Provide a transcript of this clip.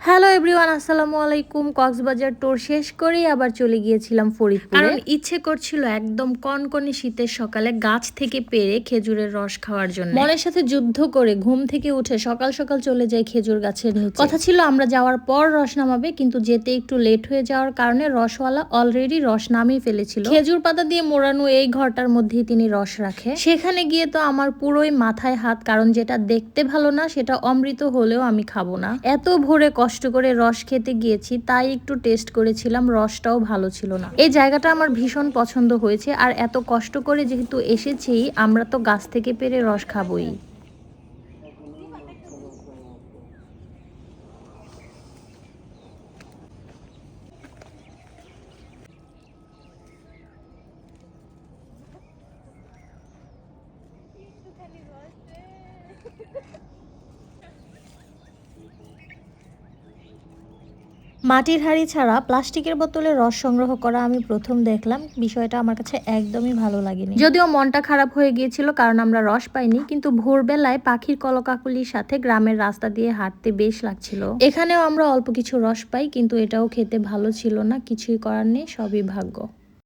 Hello everyone, আসসালামু আলাইকুম। Cox's Bazar tour শেষ করেই আবার চলে গিয়েছিলাম ফরিদপুরে, কারণ ইচ্ছে করছিল একদম কনকনে শীতের সকালে গাছ থেকে পেড়ে খেজুরের রস খাওয়ার জন্য। মনের সাথে যুদ্ধ করে ঘুম থেকে উঠে সকাল সকাল চলে যাই খেজুর গাছের নিচে। কথা ছিল আমরা যাওয়ার পর রস নামাবে, কিন্তু যেতে একটু লেট হয়ে যাওয়ার কারণে রসওয়ালা অলরেডি রস নামিয়ে ফেলেছিল। খেজুর পাতা দিয়ে মোড়ানো এই ঘরটার মধ্যেই তিনি রস রাখে। সেখানে গিয়ে তো আমার পুরোই মাথায় হাত, কারণ যেটা দেখতে ভালো না সেটা অমৃত হলেও আমি খাবো না। এত ভোরে কষ্ট করে রস খেতে গিয়েছি, তাই একটু টেস্ট করেছিলাম, রসটাও ভালো ছিল না। এই জায়গাটা আমার ভীষণ পছন্দ হয়েছে, আর এত কষ্ট করে যেহেতু এসেছি, আমরা তো গাছ থেকে পেরে রস খাবোই। মাটির হাঁড়ি ছাড়া প্লাস্টিকের বোতলে রস সংগ্রহ করা আমি প্রথম দেখলাম। বিষয়টা আমার কাছে একদমই ভালো লাগেনি, যদিও মনটা খারাপ হয়ে গিয়েছিল কারণ আমরা রস পাইনি। কিন্তু ভোরবেলায় পাখির কলকাকলির সাথে গ্রামের রাস্তা দিয়ে হাঁটতে বেশ লাগছিল। এখানেও আমরা অল্প কিছু রস পাই, কিন্তু এটাও খেতে ভালো ছিল না। কিছুই করার নেই, সবই ভাগ্য।